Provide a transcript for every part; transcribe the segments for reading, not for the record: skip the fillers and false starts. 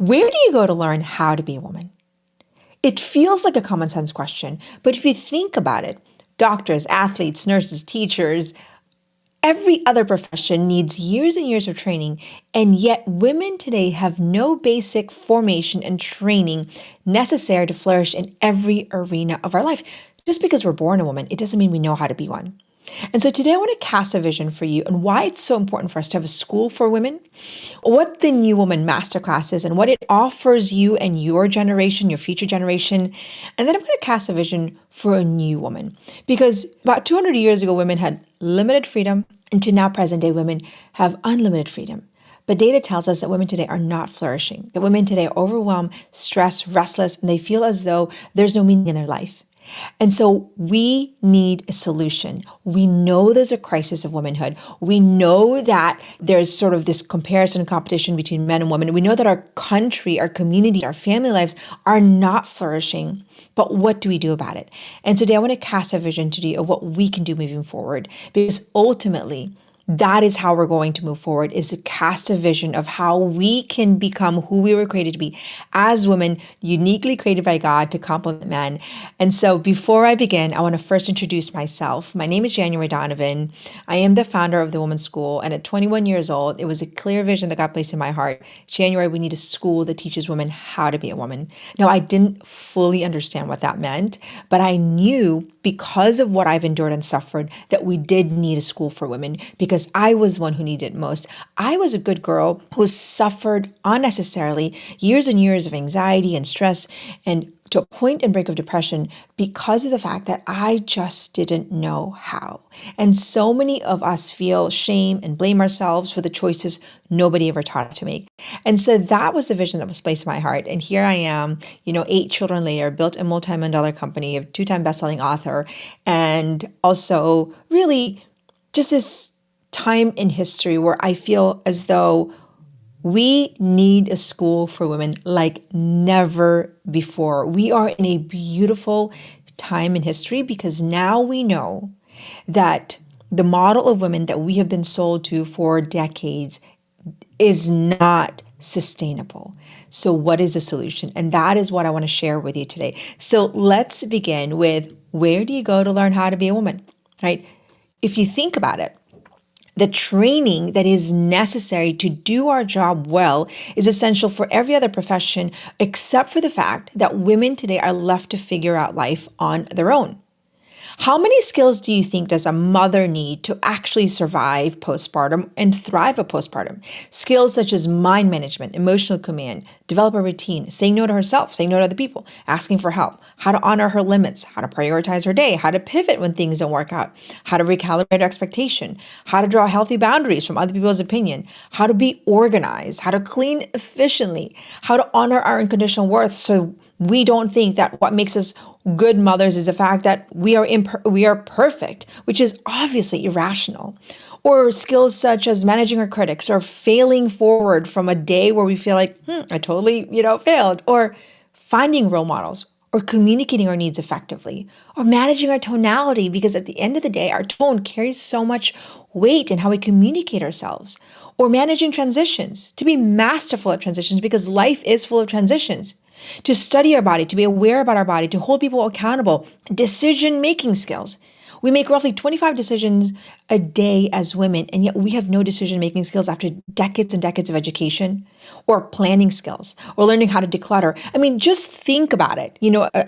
Where do you go to learn how to be a woman? It feels like a common sense question, but if you think about it, doctors, athletes, nurses, teachers, every other profession needs years and years of training, and yet women today have no basic formation and training necessary to flourish in every arena of our life. Just because we're born a woman, it doesn't mean we know how to be one. And so today I want to cast a vision for you and why it's so important for us to have a school for women, what the New Woman Masterclass is and what it offers you and your generation, your future generation. And then I'm going to cast a vision for a new woman. Because about 200 years ago, women had limited freedom, and to now present day, women have unlimited freedom. But data tells us that women today are not flourishing, that women today are overwhelmed, stressed, restless, and they feel as though there's no meaning in their life. And so we need a solution. We know there's a crisis of womanhood. We know that there's sort of this comparison and competition between men and women. We know that our country, our community, our family lives are not flourishing. But what do we do about it? And today I want to cast a vision to you of what we can do moving forward, because ultimately, that is how we're going to move forward, is to cast a vision of how we can become who we were created to be as women, uniquely created by God to complement men. And so before I begin, I want to first introduce myself. My name is January Donovan. I am the founder of the Women's School. And at 21 years old, it was a clear vision that God placed in my heart. January, we need a school that teaches women how to be a woman. Now, I didn't fully understand what that meant, but I knew because of what I've endured and suffered that we did need a school for women, because I was one who needed it most. I was a good girl who suffered unnecessarily years and years of anxiety and stress, and to a point and break of depression because of the fact that I just didn't know how. And so many of us feel shame and blame ourselves for the choices nobody ever taught us to make. And so that was the vision that was placed in my heart. And here I am, 8 children later, built a multi-million dollar company, a 2-time best-selling author, and also really just this time in history where I feel as though we need a school for women like never before. We are in a beautiful time in history because now we know that the model of women that we have been sold to for decades is not sustainable. So what is the solution? And that is what I want to share with you today. So let's begin with, where do you go to learn how to be a woman, right? If you think about it, the training that is necessary to do our job well is essential for every other profession, except for the fact that women today are left to figure out life on their own. How many skills do you think does a mother need to actually survive postpartum and thrive at postpartum? Skills such as mind management, emotional command, develop a routine, saying no to herself, saying no to other people, asking for help, how to honor her limits, how to prioritize her day, how to pivot when things don't work out, how to recalibrate her expectation, how to draw healthy boundaries from other people's opinion, how to be organized, how to clean efficiently, how to honor our unconditional worth so we don't think that what makes us good mothers is the fact that we are perfect, which is obviously irrational. Or skills such as managing our critics or failing forward from a day where we feel like, I totally, failed. Or finding role models, or communicating our needs effectively, or managing our tonality, because at the end of the day, our tone carries so much weight in how we communicate ourselves. Or managing transitions, to be masterful at transitions, because life is full of transitions. To study our body, to be aware about our body, to hold people accountable, decision-making skills. We make roughly 25 decisions a day as women, and yet we have no decision-making skills after decades and decades of education, or planning skills, or learning how to declutter. I mean, just think about it.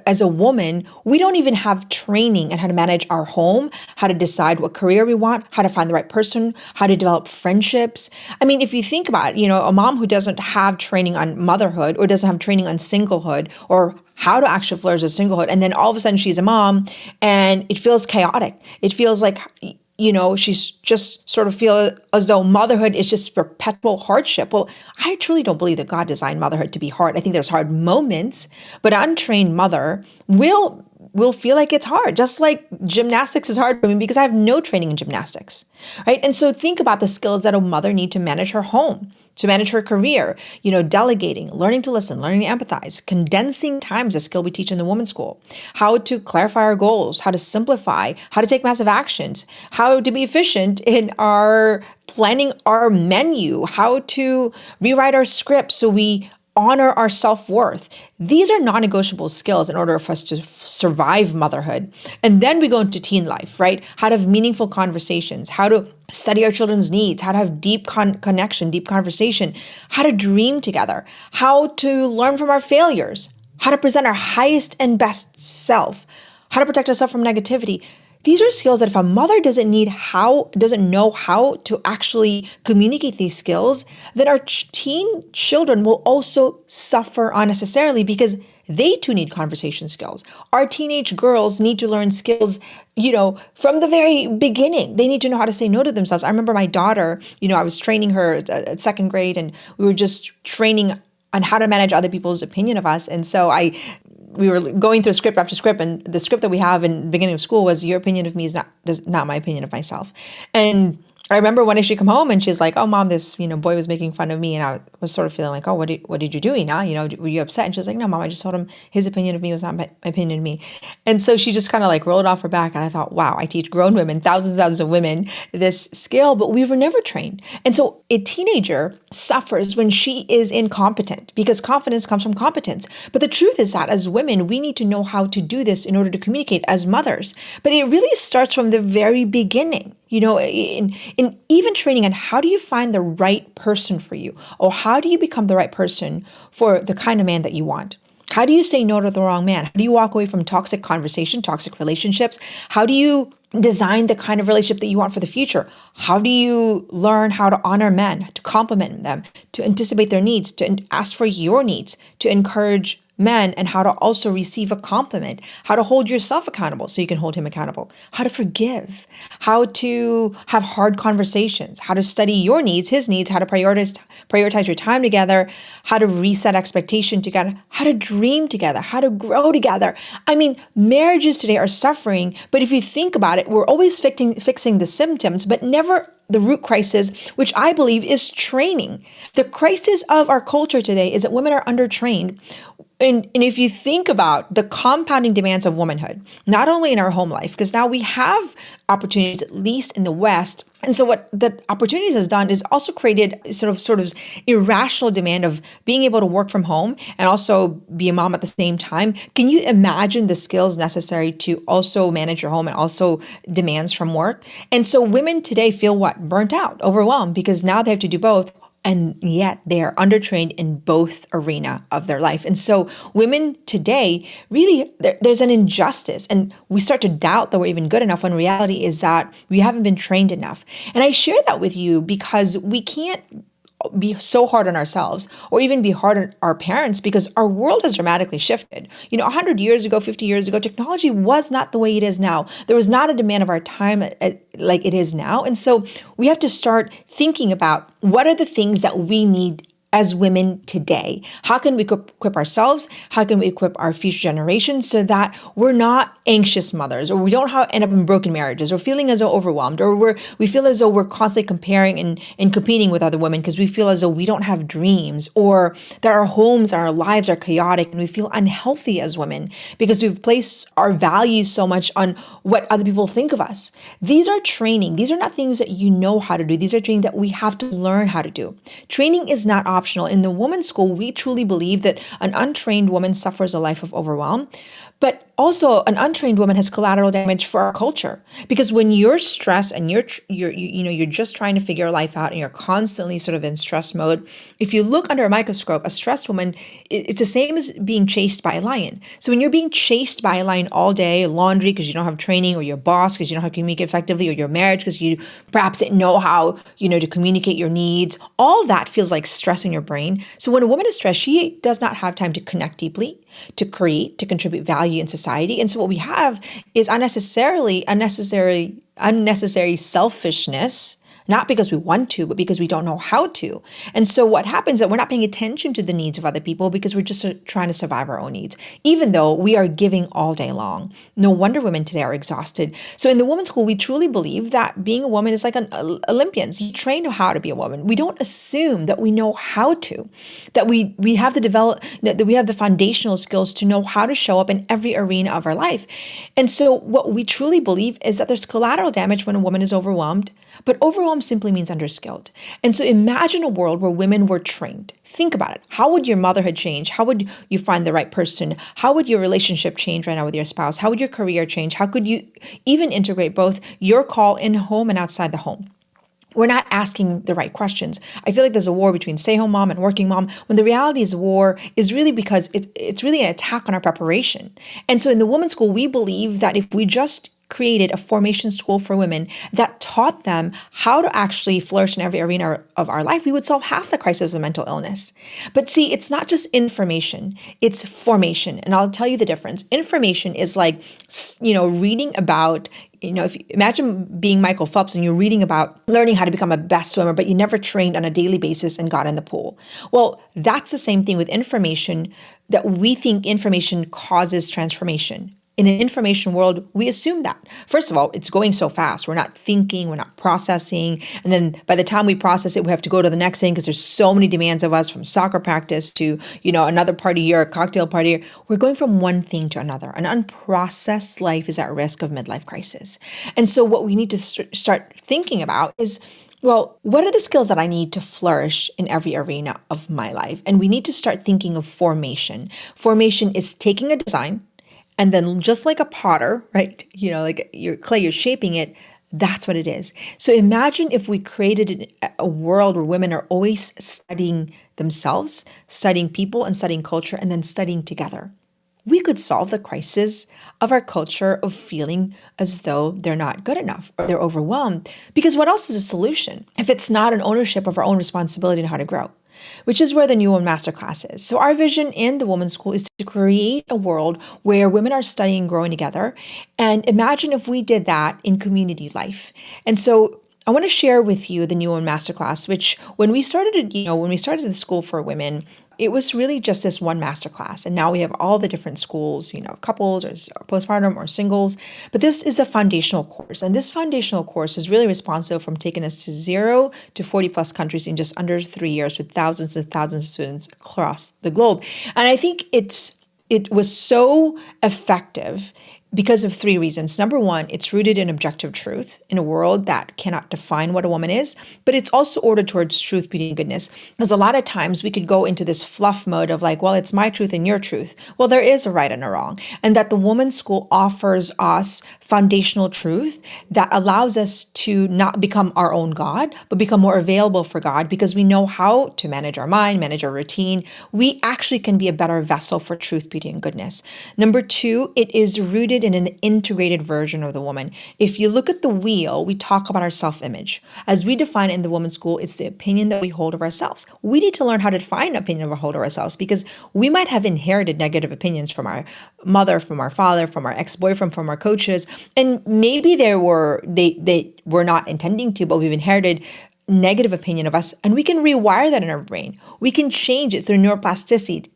As a woman, we don't even have training on how to manage our home, how to decide what career we want, how to find the right person, how to develop friendships. I mean, if you think about it, a mom who doesn't have training on motherhood or doesn't have training on singlehood or how to actually flourish as singlehood, and then all of a sudden she's a mom and it feels chaotic. It feels like, she's just sort of feel as though motherhood is just perpetual hardship. Well, I truly don't believe that God designed motherhood to be hard. I think there's hard moments, but an untrained mother will feel like it's hard, just like gymnastics is hard for me because I have no training in gymnastics, right? And so think about the skills that a mother needs to manage her home, to manage her career, delegating, learning to listen, learning to empathize, condensing time is a skill we teach in the Women's School, how to clarify our goals, how to simplify, how to take massive actions, how to be efficient in our planning our menu, how to rewrite our script so we honor our self-worth. These are non-negotiable skills in order for us to survive motherhood. And then we go into teen life, right? How to have meaningful conversations, how to study our children's needs, how to have deep connection, deep conversation, how to dream together, how to learn from our failures, how to present our highest and best self, how to protect ourselves from negativity. These are skills that if a mother doesn't know how to actually communicate these skills, then our teen children will also suffer unnecessarily because they too need conversation skills. Our teenage girls need to learn skills, from the very beginning. They need to know how to say no to themselves. I remember my daughter, I was training her at second grade, and we were just training on how to manage other people's opinion of us. And so we were going through script after script, and the script that we have in the beginning of school was, your opinion of me is not my opinion of myself. And I remember one day she come home and she's like, oh, Mom, this, boy was making fun of me. And I was sort of feeling like, oh, what did you do, Ina? Were you upset? And she's like, no, Mom, I just told him his opinion of me was not my opinion of me. And so she just kind of like rolled off her back. And I thought, wow, I teach grown women, thousands and thousands of women, this skill, but we were never trained. And so a teenager suffers when she is incompetent because confidence comes from competence. But the truth is that as women, we need to know how to do this in order to communicate as mothers. But it really starts from the very beginning. In even training on how do you find the right person for you, or how do you become the right person for the kind of man that you want? How do you say no to the wrong man? How do you walk away from toxic conversation, toxic relationships? How do you design the kind of relationship that you want for the future? How do you learn how to honor men, to compliment them, to anticipate their needs, to ask for your needs, to encourage men, and how to also receive a compliment, how to hold yourself accountable so you can hold him accountable, how to forgive, how to have hard conversations, how to study your needs, his needs, how to prioritize your time together, how to reset expectation together, how to dream together, how to grow together. I mean, marriages today are suffering, but if you think about it, we're always fixing the symptoms, but never the root crisis, which I believe is training. The crisis of our culture today is that women are undertrained. And if you think about the compounding demands of womanhood, not only in our home life, because now we have opportunities, at least in the West. And so what the opportunities has done is also created sort of irrational demand of being able to work from home and also be a mom at the same time. Can you imagine the skills necessary to also manage your home and also demands from work? And so women today feel burnt out, overwhelmed, because now they have to do both. And yet they are undertrained in both arena of their life. And so women today, really, there's an injustice. And we start to doubt that we're even good enough when reality is that we haven't been trained enough. And I share that with you because we can't be so hard on ourselves or even be hard on our parents because our world has dramatically shifted. 100 years ago, 50 years ago, technology was not the way it is now. There was not a demand of our time like it is now. And so we have to start thinking about what are the things that we need as women today? How can we equip ourselves? How can we equip our future generations so that we're not anxious mothers, or we don't end up in broken marriages, or feeling as though overwhelmed, or we feel as though we're constantly comparing and competing with other women because we feel as though we don't have dreams, or that our homes and our lives are chaotic and we feel unhealthy as women because we've placed our values so much on what other people think of us. These are training. These are not things that you know how to do. These are training that we have to learn how to do. Training is not optional. In the women's school, we truly believe that an untrained woman suffers a life of overwhelm, but also an untrained woman has collateral damage for our culture. Because when you're stressed and you're just trying to figure your life out and you're constantly sort of in stress mode, if you look under a microscope, a stressed woman, it's the same as being chased by a lion. So when you're being chased by a lion all day, laundry because you don't have training, or your boss because you don't know how to communicate effectively, or your marriage because you perhaps didn't know how, to communicate your needs, all that feels like stress in your brain. So when a woman is stressed, she does not have time to connect deeply, to create, to contribute value in society. And so what we have is unnecessary selfishness, not because we want to, but because we don't know how to. And so what happens is that we're not paying attention to the needs of other people because we're just trying to survive our own needs, even though we are giving all day long. No wonder women today are exhausted. So in the women's school, we truly believe that being a woman is like an Olympians. You train how to be a woman. We don't assume that we know how to, that we have that we have the foundational skills to know how to show up in every arena of our life. And so what we truly believe is that there's collateral damage when a woman is overwhelmed, But overwhelmed simply means underskilled. And so imagine a world where women were trained. Think about it. How would your motherhood change? How would you find the right person? How would your relationship change right now with your spouse? How would your career change? How could you even integrate both your call in home and outside the home? We're not asking the right questions. I feel like there's a war between stay-home mom and working mom, when the reality is war is really because it's really an attack on our preparation. And so in the women's school, we believe that if we just created a formation school for women that taught them how to actually flourish in every arena of our life, we would solve half the crisis of mental illness. But see, it's not just information, it's formation. And I'll tell you the difference. Information is like, reading about, if you imagine being Michael Phelps and you're reading about learning how to become a best swimmer, but you never trained on a daily basis and got in the pool. Well, that's the same thing with information, that we think information causes transformation. In an information world, we assume that. First of all, it's going so fast. We're not thinking, we're not processing. And then by the time we process it, we have to go to the next thing because there's so many demands of us, from soccer practice to, another party here, a cocktail party here. We're going from one thing to another. An unprocessed life is at risk of midlife crisis. And so what we need to start thinking about is, well, what are the skills that I need to flourish in every arena of my life? And we need to start thinking of formation. Formation is taking a design, and then just like a potter, right? Like your clay, you're shaping it. That's what it is. So imagine if we created a world where women are always studying themselves, studying people, and studying culture, and then studying together. We could solve the crisis of our culture of feeling as though they're not good enough or they're overwhelmed. Because what else is a solution if it's not an ownership of our own responsibility and how to grow? Which is where the New Woman Masterclass is. So our vision in the Women's School is to create a world where women are studying and growing together. And imagine if we did that in community life. And so I want to share with you the New Woman Masterclass, which when we started the school for women, it was really just this one masterclass. And now we have all the different schools, couples or postpartum or singles. But this is the foundational course. And this foundational course is really responsible from taking us to 0 to 40 plus countries in just under 3 years with thousands and thousands of students across the globe. And I think it was so effective because of 3 reasons. Number one, it's rooted in objective truth in a world that cannot define what a woman is, but it's also ordered towards truth, beauty, and goodness. Because a lot of times we could go into this fluff mode of like, well, it's my truth and your truth. Well, there is a right and a wrong. And that the Women's School offers us foundational truth that allows us to not become our own God, but become more available for God because we know how to manage our mind, manage our routine. We actually can be a better vessel for truth, beauty, and goodness. Number two, it is rooted in an integrated version of the woman. If you look at the wheel, we talk about our self-image. As we define it in the Women's School, it's the opinion that we hold of ourselves. We need to learn how to define an opinion we hold of ourselves because we might have inherited negative opinions from our mother, from our father, from our ex-boyfriend, from our coaches, and maybe they were not intending to, but we've inherited negative opinion of us, and we can rewire that in our brain. We can change it through neuroplasticity,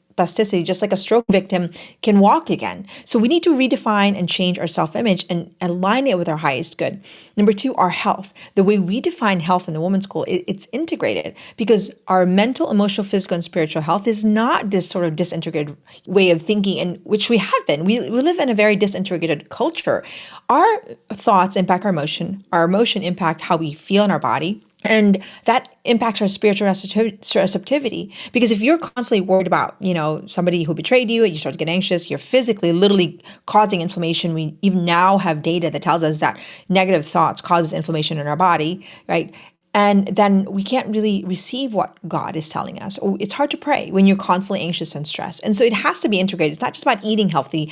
just like a stroke victim can walk again. So we need to redefine and change our self-image and align it with our highest good. Number two, our health. The way we define health in the Women's School, it's integrated because our mental, emotional, physical, and spiritual health is not this sort of disintegrated way of thinking, and which we have been. We live in a very disintegrated culture. Our thoughts impact our emotion impact how we feel in our body. And that impacts our spiritual receptivity. Because if you're constantly worried about, somebody who betrayed you and you start to get anxious, you're physically literally causing inflammation. We even now have data that tells us that negative thoughts causes inflammation in our body, right? And then we can't really receive what God is telling us. Or it's hard to pray when you're constantly anxious and stressed. And so it has to be integrated. It's not just about eating healthy.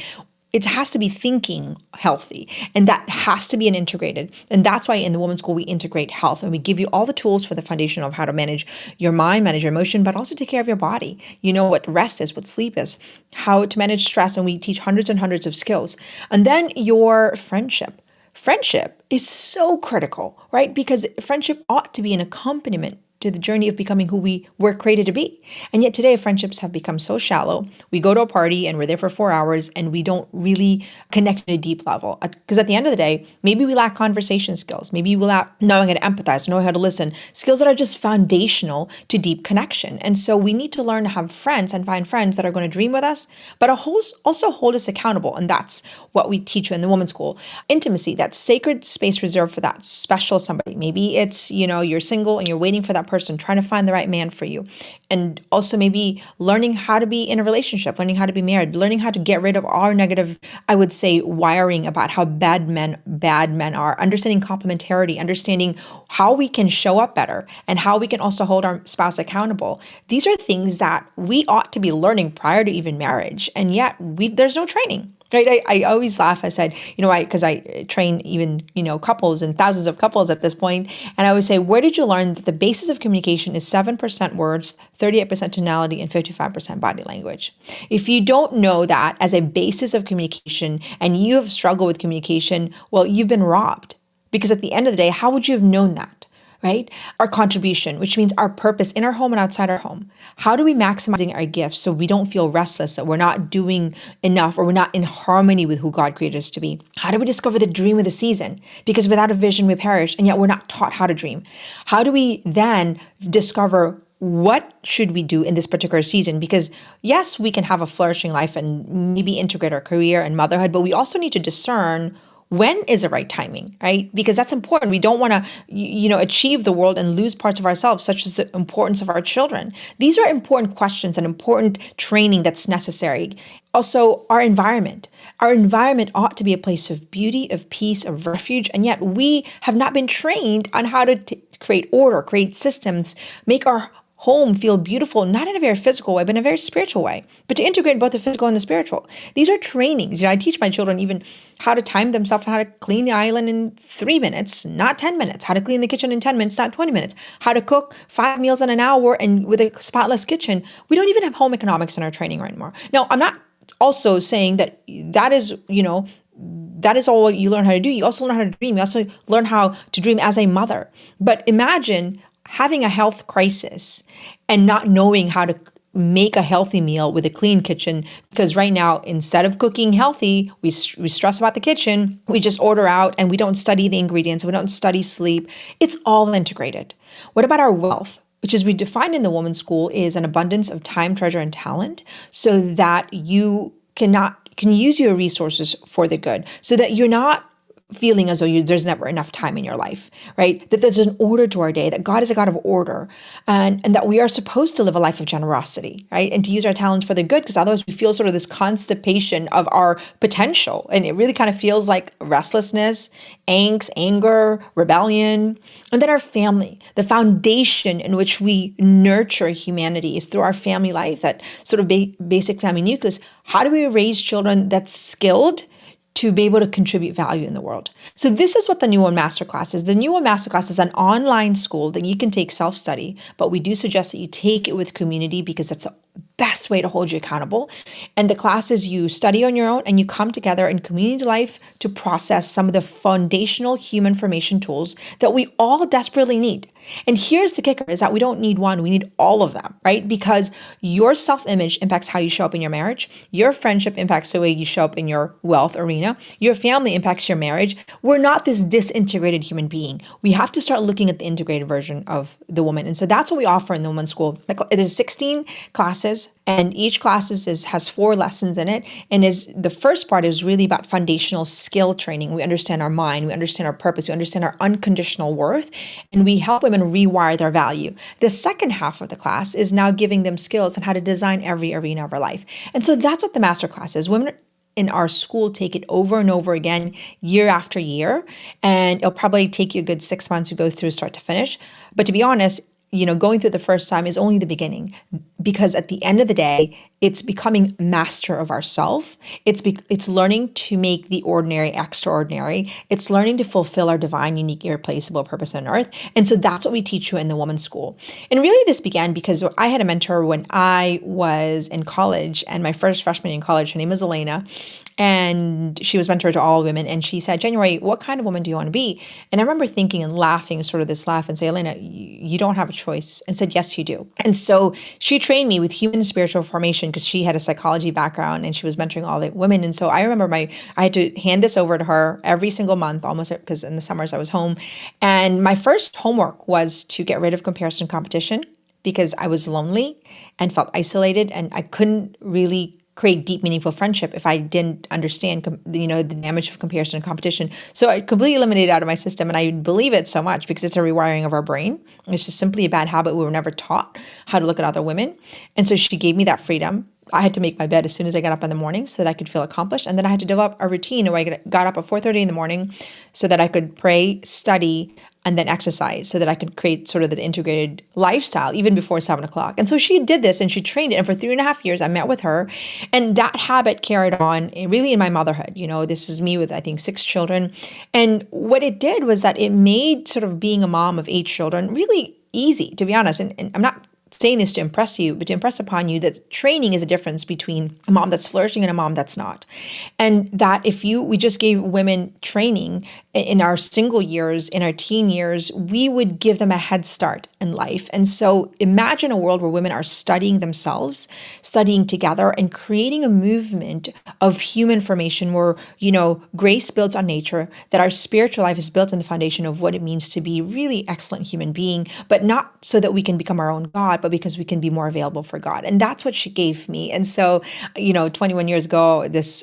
It has to be thinking healthy, and that has to be an integrated. And that's why in the Women's School, we integrate health and we give you all the tools for the foundation of how to manage your mind, manage your emotion, but also take care of your body. You know what rest is, what sleep is, how to manage stress. And we teach hundreds and hundreds of skills. And then your friendship. Friendship is so critical, right? Because friendship ought to be an accompaniment to the journey of becoming who we were created to be. And yet today, friendships have become so shallow. We go to a party and we're there for 4 hours and we don't really connect at a deep level. Because at the end of the day, maybe we lack conversation skills. Maybe we lack knowing how to empathize, knowing how to listen, skills that are just foundational to deep connection. And so we need to learn to have friends and find friends that are going to dream with us, but also hold us accountable. And that's what we teach you in the women's school. Intimacy, that sacred space reserved for that special somebody. Maybe it's, you're single and you're waiting for that person, trying to find the right man for you. And also maybe learning how to be in a relationship, learning how to be married, learning how to get rid of our negative, I would say, wiring about how bad men are, understanding complementarity, understanding how we can show up better and how we can also hold our spouse accountable. These are things that we ought to be learning prior to even marriage. And yet there's no training. Right? I always laugh. I said, because I train even, couples and thousands of couples at this point. And I always say, where did you learn that the basis of communication is 7% words, 38% tonality, and 55% body language? If you don't know that as a basis of communication and you have struggled with communication, well, you've been robbed. Because at the end of the day, how would you have known that? Right? Our contribution, which means our purpose in our home and outside our home. How do we maximize our gifts so we don't feel restless, that we're not doing enough or we're not in harmony with who God created us to be? How do we discover the dream of the season? Because without a vision, we perish, and yet we're not taught how to dream. How do we then discover what should we do in this particular season? Because yes, we can have a flourishing life and maybe integrate our career and motherhood, but we also need to discern when is the right timing, right? Because that's important. We don't want to, achieve the world and lose parts of ourselves, such as the importance of our children. These are important questions and important training that's necessary. Also, our environment. Our environment ought to be a place of beauty, of peace, of refuge, and yet we have not been trained on how to create order, create systems, make our home feel beautiful, not in a very physical way, but in a very spiritual way, but to integrate both the physical and the spiritual. These are trainings. I teach my children even how to time themselves, how to clean the island in 3 minutes, not 10 minutes, how to clean the kitchen in 10 minutes, not 20 minutes, how to cook 5 meals in an hour and with a spotless kitchen. We don't even have home economics in our training right now. Now, I'm not also saying that is all you learn how to do. You also learn how to dream. You also learn how to dream as a mother. But imagine having a health crisis and not knowing how to make a healthy meal with a clean kitchen, because right now, instead of cooking healthy, we stress about the kitchen, we just order out and we don't study the ingredients, we don't study sleep. It's all integrated. What about our wealth? Which is we define in the women's school is an abundance of time, treasure, and talent, so that you can use your resources for the good, so that you're not feeling as though there's never enough time in your life, right? That there's an order to our day, that God is a God of order, and that we are supposed to live a life of generosity, right? And to use our talents for the good, because otherwise we feel sort of this constipation of our potential. And it really kind of feels like restlessness, angst, anger, rebellion. And then our family, the foundation in which we nurture humanity is through our family life, that sort of basic family nucleus. How do we raise children that's skilled to be able to contribute value in the world? So this is what the New One Masterclass is. The New One Masterclass is an online school that you can take self-study, but we do suggest that you take it with community because that's the best way to hold you accountable. And the classes, you study on your own and you come together in community life to process some of the foundational human formation tools that we all desperately need. And here's the kicker, is that we don't need one, we need all of them, right? Because your self-image impacts how you show up in your marriage. Your friendship impacts the way you show up in your wealth arena. Your family impacts your marriage. We're not this disintegrated human being. We have to start looking at the integrated version of the woman. And so that's what we offer in the women's school. It is 16 classes, and each class has 4 lessons in it. And the first part is really about foundational skill training. We understand our mind, we understand our purpose, we understand our unconditional worth, and we help women rewire their value. The second half of the class is now giving them skills on how to design every arena of our life. And so that's what the masterclass is. Women in our school take it over and over again, year after year, and it'll probably take you a good 6 months to go through start to finish. But to be honest, going through the first time is only the beginning. because at the end of the day, it's becoming master of ourself. It's learning to make the ordinary extraordinary. It's learning to fulfill our divine, unique, irreplaceable purpose on earth. And so that's what we teach you in the women's school. And really this began because I had a mentor when I was in college, and my first freshman in college, her name is Elena, and she was mentor to all women. And she said, January, what kind of woman do you want to be? And I remember thinking and laughing, sort of this laugh, and say, Elena, you don't have a choice. And said, yes, you do. And so she trained me with human and spiritual formation because she had a psychology background and she was mentoring all the women. And so I remember I had to hand this over to her every single month, almost, because in the summers I was home. And my first homework was to get rid of comparison and competition because I was lonely and felt isolated, and I couldn't really create deep, meaningful friendship if I didn't understand, the damage of comparison and competition. So I completely eliminated it out of my system, and I believe it so much because it's a rewiring of our brain. It's just simply a bad habit. We were never taught how to look at other women. And so she gave me that freedom. I had to make my bed as soon as I got up in the morning so that I could feel accomplished. And then I had to develop a routine where I got up at 4:30 in the morning so that I could pray, study, and then exercise so that I could create sort of the integrated lifestyle even before 7 o'clock. And so she did this and she trained it. And for 3.5 years, I met with her. And that habit carried on really in my motherhood. This is me with, I think, 6 children. And what it did was that it made sort of being a mom of 8 children really easy, to be honest. And I'm not saying this to impress you, but to impress upon you that training is a difference between a mom that's flourishing and a mom that's not. And that we just gave women training in our single years, in our teen years, we would give them a head start in life. And so imagine a world where women are studying themselves, studying together, and creating a movement of human formation where, grace builds on nature, that our spiritual life is built on the foundation of what it means to be really excellent human being, but not so that we can become our own God, but because we can be more available for God. And that's what she gave me. And so, 21 years ago, this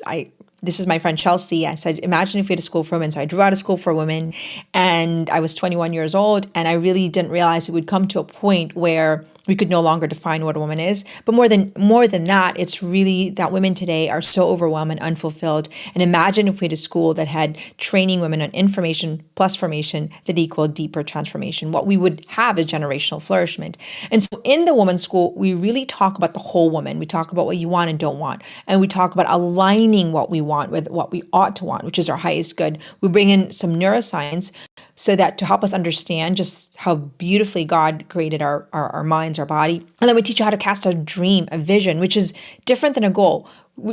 is my friend Chelsea. I said, imagine if we had a school for women. So I drew out a school for women, and I was 21 years old, and I really didn't realize it would come to a point where we could no longer define what a woman is. But more than that, it's really that women today are so overwhelmed and unfulfilled. And imagine if we had a school that had training women on information plus formation that equaled deeper transformation. What we would have is generational flourishment. And so in the women's school, we really talk about the whole woman. We talk about what you want and don't want. And we talk about aligning what we want with what we ought to want, which is our highest good. We bring in some neuroscience so that to help us understand just how beautifully God created our minds, our body. And then we teach you how to cast a dream, a vision, which is different than a goal.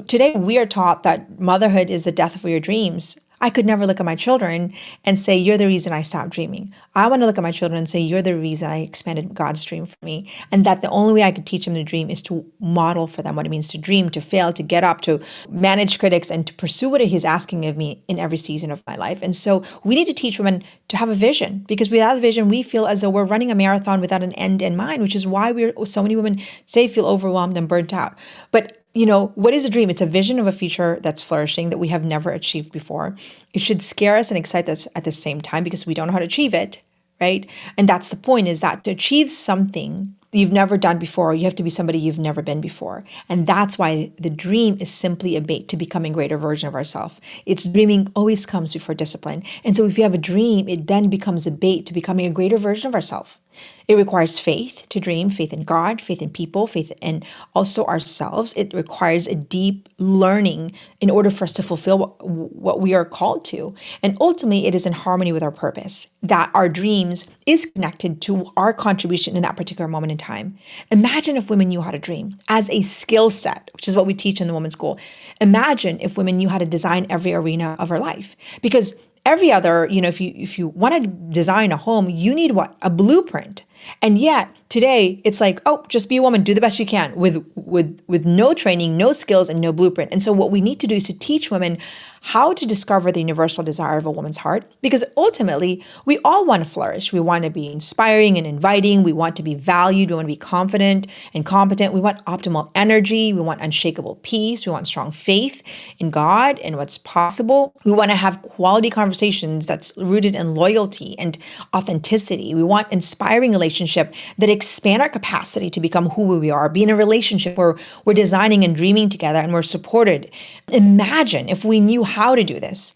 Today, we are taught that motherhood is the death of your dreams. I could never look at my children and say, you're the reason I stopped dreaming. I want to look at my children and say, you're the reason I expanded God's dream for me. And that the only way I could teach them to dream is to model for them what it means to dream, to fail, to get up, to manage critics, and to pursue what He's asking of me in every season of my life. And so we need to teach women to have a vision, because without a vision, we feel as though we're running a marathon without an end in mind, which is why so many women feel overwhelmed and burnt out. But what is a dream? It's a vision of a future that's flourishing that we have never achieved before. It should scare us and excite us at the same time because we don't know how to achieve it, right? And that's the point, is that to achieve something you've never done before, you have to be somebody you've never been before. And that's why the dream is simply a bait to becoming a greater version of ourselves. It's dreaming always comes before discipline. And so if you have a dream, it then becomes a bait to becoming a greater version of ourselves. It requires faith to dream, faith in God, faith in people, faith in also ourselves. It requires a deep learning in order for us to fulfill what we are called to. And ultimately, it is in harmony with our purpose, that our dreams is connected to our contribution in that particular moment in time. Imagine if women knew how to dream as a skill set, which is what we teach in the women's school. Imagine if women knew how to design every arena of our life. Because every other, if you want to design a home, you need what? A blueprint. And yet today it's like, oh, just be a woman, do the best you can with no training, no skills, and no blueprint. And so what we need to do is to teach women how to discover the universal desire of a woman's heart, because ultimately we all want to flourish. We want to be inspiring and inviting. We want to be valued. We want to be confident and competent. We want optimal energy. We want unshakable peace. We want strong faith in God and what's possible. We want to have quality conversations that's rooted in loyalty and authenticity. We want inspiring relationship that expand our capacity to become who we are, be in a relationship where we're designing and dreaming together and we're supported. Imagine if we knew how to do this.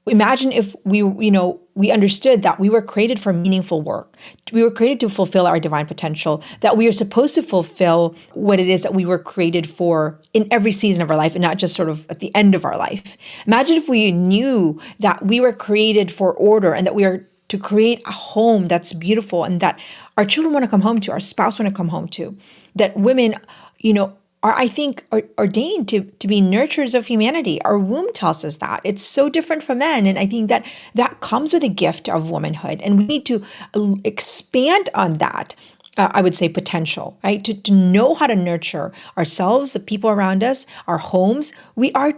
Imagine if we understood that we were created for meaningful work. We were created to fulfill our divine potential, that we are supposed to fulfill what it is that we were created for in every season of our life and not just sort of at the end of our life. Imagine if we knew that we were created for order and that we are to create a home that's beautiful and that our children want to come home to, our spouse want to come home to, that women, are, I think, are ordained to be nurturers of humanity. Our womb tells us that. It's so different from men. And I think that that comes with a gift of womanhood. And we need to expand on that, I would say, potential, right? To know how to nurture ourselves, the people around us, our homes. We are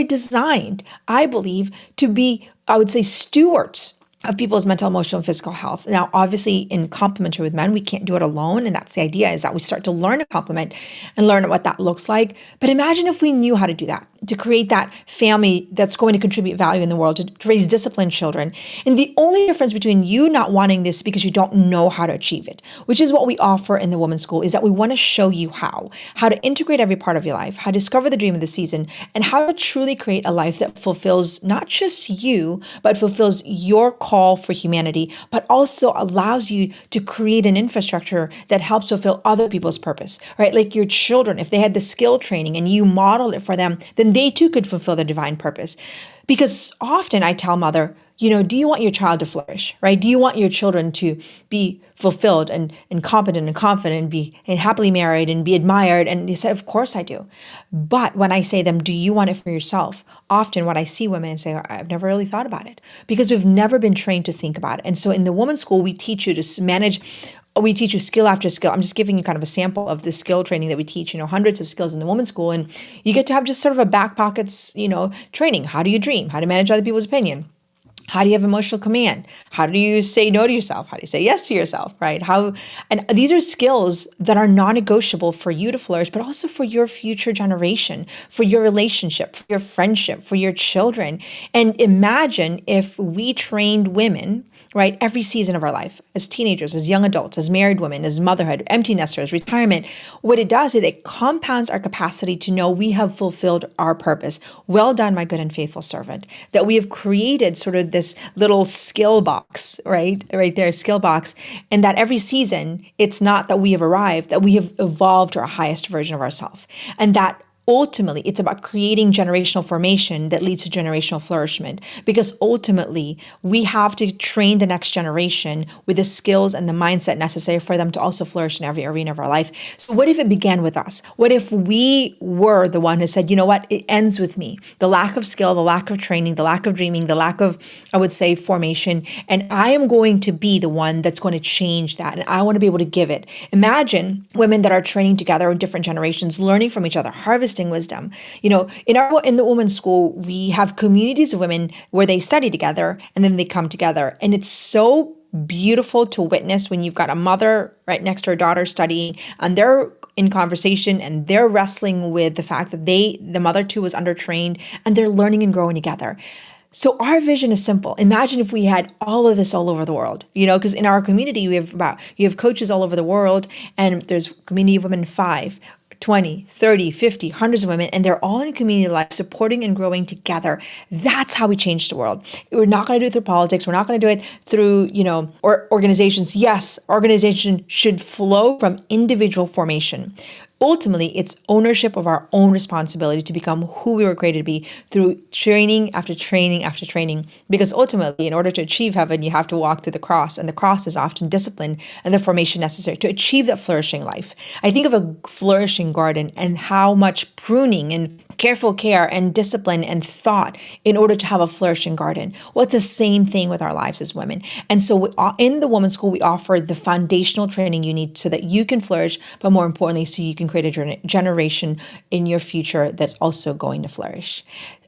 designed, I believe, to be, I would say, stewards of people's mental, emotional, and physical health. Now, obviously, in complementary with men, we can't do it alone. And that's the idea, is that we start to learn to complement and learn what that looks like. But imagine if we knew how to do that, to create that family that's going to contribute value in the world, to raise disciplined children. And the only difference between you not wanting this because you don't know how to achieve it, which is what we offer in the Women's School, is that we want to show you how to integrate every part of your life, how to discover the dream of the season, and how to truly create a life that fulfills not just you, but fulfills your call for humanity, but also allows you to create an infrastructure that helps fulfill other people's purpose, right? Like your children, if they had the skill training and you modeled it for them, then they too could fulfill their divine purpose. Because often I tell mother, do you want your child to flourish, right? Do you want your children to be fulfilled and competent and confident and be and happily married and be admired? And they said, of course I do. But when I say them, do you want it for yourself? Often what I see women and say, I've never really thought about it, because we've never been trained to think about it. And so in the Women's School, we teach you to manage. We teach you skill after skill. I'm just giving you kind of a sample of the skill training that we teach, hundreds of skills in the Women's School. And you get to have just sort of a back pockets, training. How do you dream? How to manage other people's opinion? How do you have emotional command? How do you say no to yourself? How do you say yes to yourself, right? And these are skills that are non-negotiable for you to flourish, but also for your future generation, for your relationship, for your friendship, for your children. And imagine if we trained women, right, every season of our life, as teenagers, as young adults, as married women, as motherhood, empty nesters, retirement. What it does is it compounds our capacity to know we have fulfilled our purpose. Well done, my good and faithful servant. That we have created sort of this little skill box, right there, skill box. And that every season, it's not that we have arrived, that we have evolved to our highest version of ourselves. And that ultimately, it's about creating generational formation that leads to generational flourishment, because ultimately we have to train the next generation with the skills and the mindset necessary for them to also flourish in every arena of our life. So what if it began with us? What if we were the one who said, you know what, it ends with me. The lack of skill, the lack of training, the lack of dreaming, the lack of, I would say, formation. And I am going to be the one that's going to change that. And I want to be able to give it. Imagine women that are training together in different generations, learning from each other, harvesting wisdom. In the Women's School, we have communities of women where they study together and then they come together. And it's so beautiful to witness when you've got a mother right next to her daughter studying, and they're in conversation and they're wrestling with the fact that the mother too was undertrained, and they're learning and growing together. So our vision is simple. Imagine if we had all of this all over the world, because in our community, you have coaches all over the world, and there's community of women 5, 20, 30, 50, hundreds of women, and they're all in community life, supporting and growing together. That's how we change the world. We're not going to do it through politics. We're not going to do it through, or organizations. Yes, organization should flow from individual formation. Ultimately, it's ownership of our own responsibility to become who we were created to be through training after training after training. Because ultimately, in order to achieve heaven, you have to walk through the cross. And the cross is often discipline and the formation necessary to achieve that flourishing life. I think of a flourishing garden and how much pruning and careful care and discipline and thought in order to have a flourishing garden. Well, it's the same thing with our lives as women. And so in the Women's School, we offer the foundational training you need so that you can flourish, but more importantly, so you can create a generation in your future that's also going to flourish.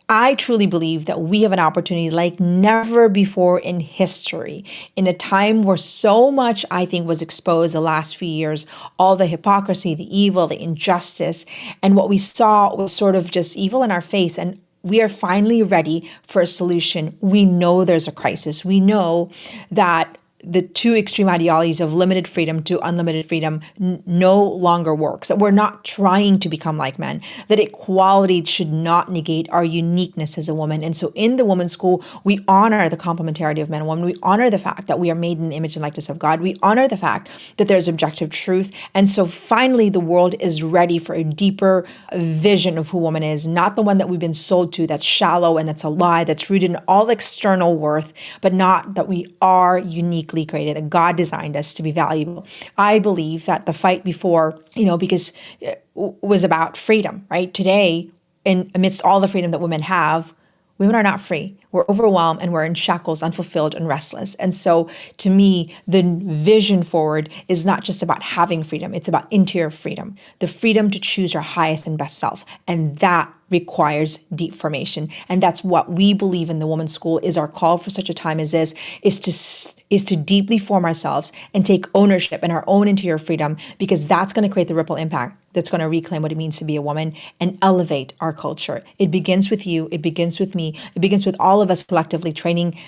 I truly believe that we have an opportunity like never before in history, in a time where so much, I think, was exposed the last few years, all the hypocrisy, the evil, the injustice, and what we saw was sort of just evil in our face. And we are finally ready for a solution. We know there's a crisis. We know that the two extreme ideologies of limited freedom to unlimited freedom no longer works, that we're not trying to become like men, that equality should not negate our uniqueness as a woman. And so in the women's school, we honor the complementarity of men and women. We honor the fact that we are made in the image and likeness of God. We honor the fact that there's objective truth. And so finally, the world is ready for a deeper vision of who woman is, not the one that we've been sold to, that's shallow and that's a lie, that's rooted in all external worth, but not that we are uniquely created, that God designed us to be valuable. I believe that the fight before, because it was about freedom, right? Today, amidst all the freedom that women have, women are not free. We're overwhelmed and we're in shackles, unfulfilled and restless. And so to me, the vision forward is not just about having freedom. It's about interior freedom, the freedom to choose our highest and best self. And that requires deep formation. And that's what we believe in the Women's School is our call for such a time as this, is to deeply form ourselves and take ownership in our own interior freedom, because that's going to create the ripple impact that's going to reclaim what it means to be a woman and elevate our culture. It begins with you. It begins with me. It begins with all of us collectively training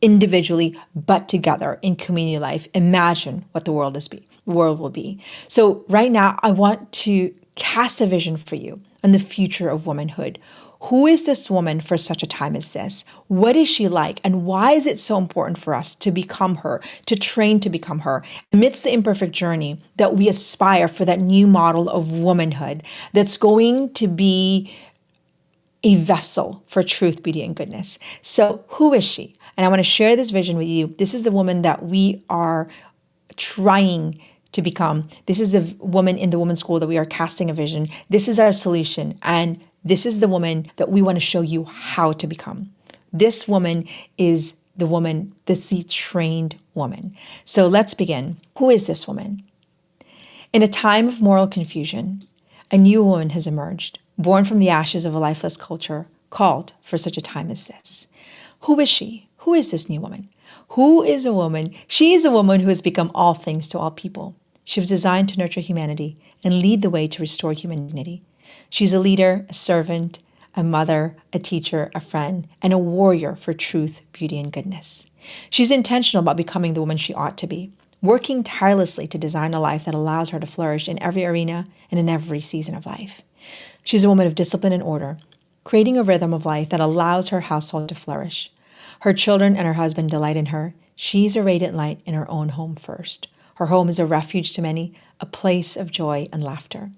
individually, but together in community life. Imagine what the world will be. So right now, I want to cast a vision for you on the future of womanhood. Who is this woman for such a time as this? What is she like? And why is it so important for us to become her, to train to become her, amidst the imperfect journey that we aspire for that new model of womanhood that's going to be a vessel for truth, beauty, and goodness? So who is she? And I want to share this vision with you. This is the woman that we are trying to become. This is the woman in the Women's School that we are casting a vision. This is our solution. And this is the woman that we want to show you how to become. This woman is the woman that's the trained woman. So let's begin. Who is this woman? In a time of moral confusion, a new woman has emerged, born from the ashes of a lifeless culture, called for such a time as this. Who is she? Who is this new woman? Who is a woman? She is a woman who has become all things to all people. She was designed to nurture humanity and lead the way to restore human dignity. She's a leader, a servant, a mother, a teacher, a friend, and a warrior for truth, beauty, and goodness. She's intentional about becoming the woman she ought to be, working tirelessly to design a life that allows her to flourish in every arena and in every season of life. She's a woman of discipline and order, creating a rhythm of life that allows her household to flourish. Her children and her husband delight in her. She's a radiant light in her own home first. Her home is a refuge to many, a place of joy and laughter.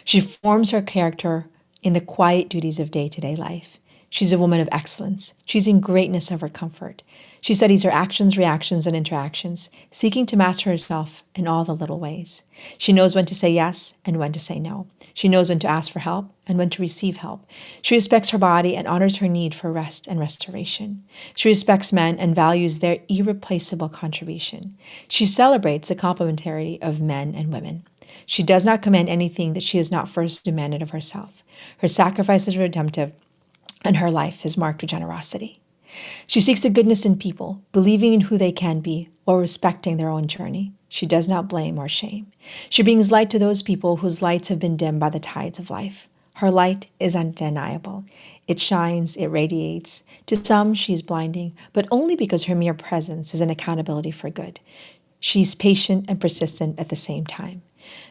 She forms her character in the quiet duties of day-to-day life. She's a woman of excellence, choosing greatness over comfort. She studies her actions, reactions, and interactions, seeking to master herself in all the little ways. She knows when to say yes and when to say no. She knows when to ask for help and when to receive help. She respects her body and honors her need for rest and restoration. She respects men and values their irreplaceable contribution. She celebrates the complementarity of men and women. She does not command anything that she has not first demanded of herself. Her sacrifice is redemptive, and her life is marked with generosity. She seeks the goodness in people, believing in who they can be while respecting their own journey. She does not blame or shame. She brings light to those people whose lights have been dimmed by the tides of life. Her light is undeniable. It shines, it radiates. To some, she is blinding, but only because her mere presence is an accountability for good. She's patient and persistent at the same time.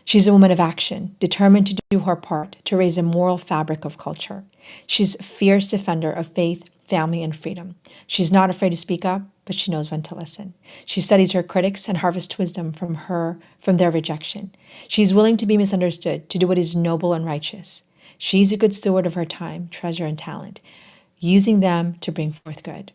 She's a woman of action, determined to do her part to raise a moral fabric of culture. She's a fierce defender of faith, family, and freedom. She's not afraid to speak up, but she knows when to listen. She studies her critics and harvests wisdom from their rejection. She's willing to be misunderstood, to do what is noble and righteous. She's a good steward of her time, treasure, and talent, using them to bring forth good.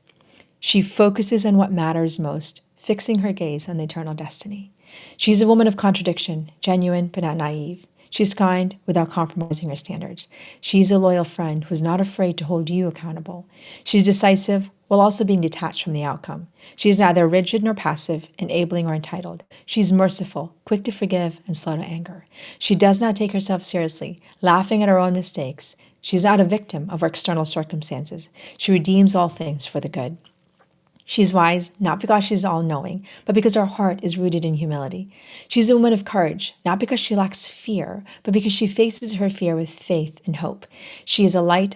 She focuses on what matters most, fixing her gaze on the eternal destiny. She's a woman of contradiction, genuine but not naive. She's kind without compromising her standards. She's a loyal friend who's not afraid to hold you accountable. She's decisive while also being detached from the outcome. She is neither rigid nor passive, enabling or entitled. She's merciful, quick to forgive, and slow to anger. She does not take herself seriously, laughing at her own mistakes. She's not a victim of her external circumstances. She redeems all things for the good. She's wise, not because she's all-knowing, but because her heart is rooted in humility. She's a woman of courage, not because she lacks fear, but because she faces her fear with faith and hope. She is a light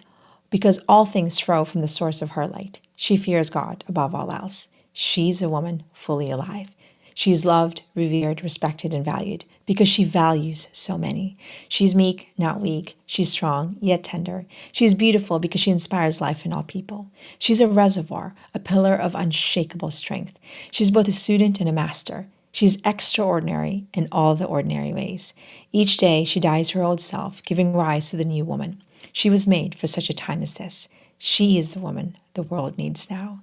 because all things flow from the source of her light. She fears God above all else. She's a woman fully alive. She's loved, revered, respected, and valued because she values so many. She's meek, not weak. She's strong, yet tender. She's beautiful because she inspires life in all people. She's a reservoir, a pillar of unshakable strength. She's both a student and a master. She's extraordinary in all the ordinary ways. Each day she dies her old self, giving rise to the new woman. She was made for such a time as this. She is the woman the world needs now.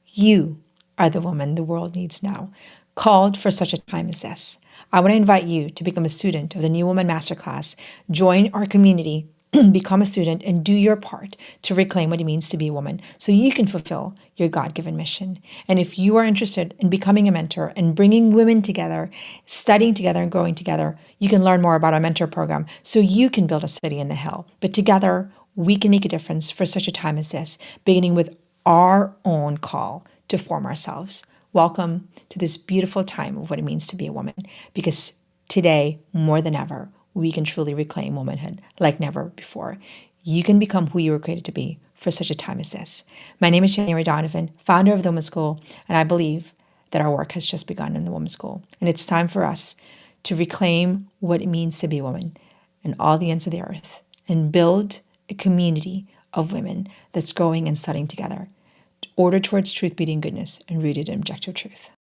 You are the woman the world needs now, called for such a time as this. I want to invite you to become a student of the New Woman Masterclass. Join our community, become a student, and do your part to reclaim what it means to be a woman so you can fulfill your God-given mission. And if you are interested in becoming a mentor and bringing women together, studying together and growing together, you can learn more about our mentor program so you can build a city in the hill. But together, we can make a difference for such a time as this, beginning with our own call to form ourselves. Welcome to this beautiful time of what it means to be a woman, because today, more than ever, we can truly reclaim womanhood like never before. You can become who you were created to be for such a time as this. My name is January Donovan, founder of the Women's School, and I believe that our work has just begun in the Women's School. And it's time for us to reclaim what it means to be a woman in all the ends of the earth and build a community of women that's growing and studying together, ordered towards truth, beauty, and goodness, and rooted in objective truth.